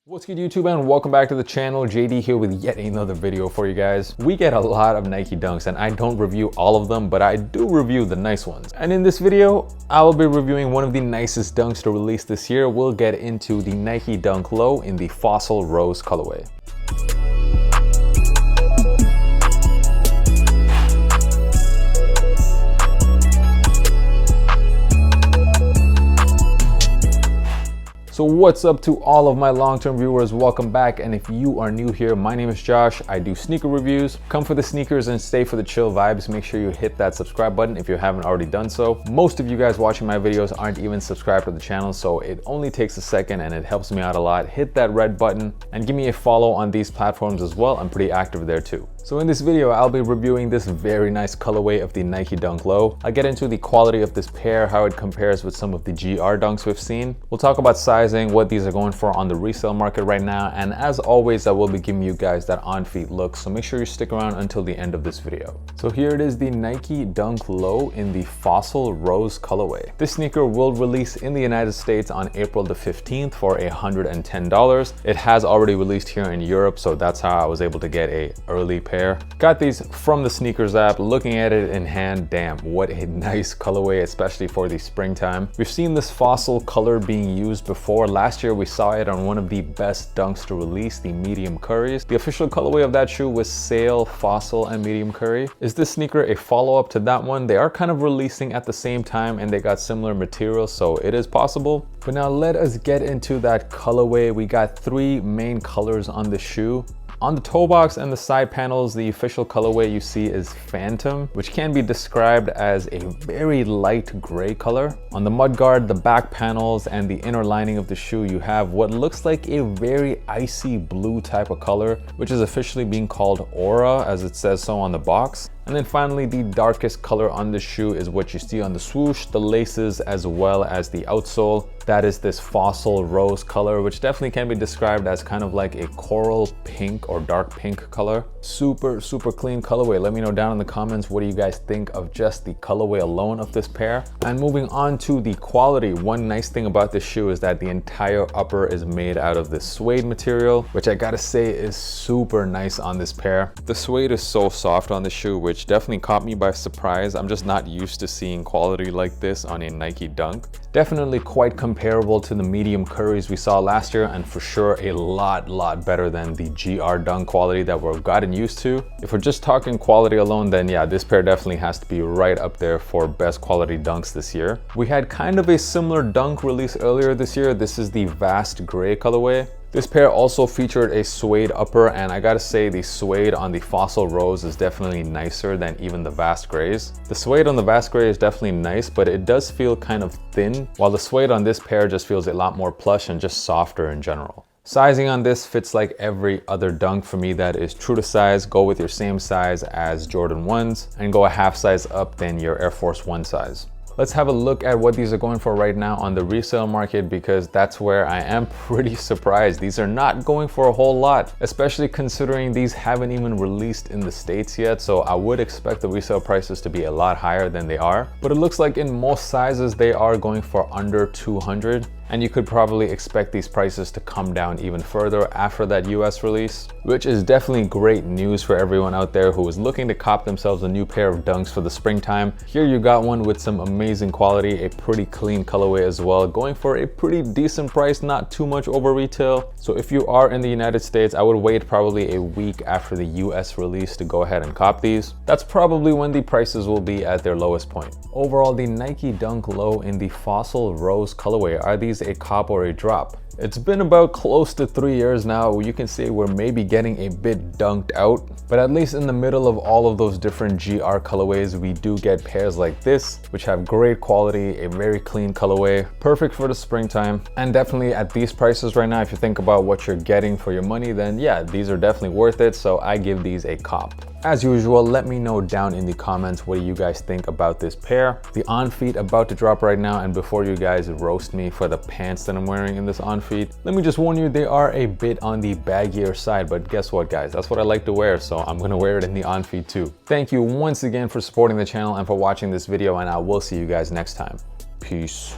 What's good, YouTube, and welcome back to the channel. JD here with yet another video for you guys. We get a lot of Nike Dunks and I don't review all of them, but I do review the nice ones. And in this video, I will be reviewing one of the nicest Dunks to release this year. We'll get into the Nike Dunk Low in the Fossil Rose colorway. So what's up to all of my long-term viewers? Welcome back. And if you are new here, my name is Josh. I do sneaker reviews. Come for the sneakers and stay for the chill vibes. Make sure you hit that subscribe button if you haven't already done so. Most of you guys watching my videos aren't even subscribed to the channel, so it only takes a second and it helps me out a lot. Hit that red button and give me a follow on these platforms as well. I'm pretty active there too. So in this video, I'll be reviewing this very nice colorway of the Nike Dunk Low. I'll get into the quality of this pair, how it compares with some of the GR Dunks we've seen. We'll talk about sizing, what these are going for on the resale market right now. And as always, I will be giving you guys that on-feet look. So make sure you stick around until the end of this video. So here it is, the Nike Dunk Low in the Fossil Rose colorway. This sneaker will release in the United States on April the 15th for $110. It has already released here in Europe, so that's how I was able to get a early pair. Got these from the sneakers app. Looking at it in hand, damn, what a nice colorway, especially for the springtime. We've seen this fossil color being used before. Last year we saw it on one of the best dunks to release, the medium curries. The official colorway of that shoe was Sail, Fossil, and Medium Curry. Is this sneaker a follow-up to that one? They are kind of releasing at the same time and they got similar materials, so it is possible. But now let us get into that colorway. We got three main colors on the shoe. On the toe box and the side panels, the official colorway you see is Phantom, which can be described as a very light gray color. On the mudguard, the back panels, and the inner lining of the shoe, you have what looks like a very icy blue type of color, which is officially being called Aura, as it says so on the box. And then finally, the darkest color on the shoe is what you see on the swoosh, the laces, as well as the outsole. That is this Fossil Rose color, which definitely can be described as kind of like a coral pink or dark pink color. Super clean colorway. Let me know down in the comments, what do you guys think of just the colorway alone of this pair? And moving on to the quality, one nice thing about this shoe is that the entire upper is made out of this suede material, which I gotta say is super nice on this pair. The suede is so soft on the shoe, which definitely caught me by surprise. I'm just not used to seeing quality like this on a Nike Dunk. Definitely quite comparable to the medium curries we saw last year, and for sure a lot better than the GR Dunk quality that we've gotten used to. If we're just talking quality alone, then yeah, this pair definitely has to be right up there for best quality dunks this year. We had kind of a similar dunk release earlier this year. This is the Vast Gray colorway. This pair also featured a suede upper, and I gotta say the suede on the Fossil Rose is definitely nicer than even the Vast Grays. The suede on the Vast Gray is definitely nice, but it does feel kind of thin, while the suede on this pair just feels a lot more plush and just softer in general. Sizing on this fits like every other dunk for me that is true to size. Go with your same size as Jordan 1s and go a half size up than your Air Force 1 size. Let's have a look at what these are going for right now on the resale market, because that's where I am pretty surprised. These are not going for a whole lot, especially considering these haven't even released in the States yet. So I would expect the resale prices to be a lot higher than they are. But it looks like in most sizes, they are going for under 200. And you could probably expect these prices to come down even further after that US release, which is definitely great news for everyone out there who is looking to cop themselves a new pair of dunks for the springtime. Here you got one with some amazing quality, a pretty clean colorway as well, going for a pretty decent price, not too much over retail. So if you are in the United States, I would wait probably a week after the US release to go ahead and cop these. That's probably when the prices will be at their lowest point. Overall, the Nike Dunk Low in the Fossil Rose colorway, are these a cop or a drop? It's been about close to 3 years now. You can say we're maybe getting a bit dunked out, but at least in the middle of all of those different GR colorways, we do get pairs like this, which have great quality, a very clean colorway, perfect for the springtime. And definitely at these prices right now, if you think about what you're getting for your money, then yeah, these are definitely worth it. So I give these a cop. As usual, let me know down in the comments, what do you guys think about this pair? The on feet about to drop right now, and before you guys roast me for the pants that I'm wearing in this on feet, let me just warn you, they are a bit on the baggier side, but guess what guys, that's what I like to wear, so I'm gonna wear it in the on feet too. Thank you once again for supporting the channel and for watching this video, and I will see you guys next time. Peace.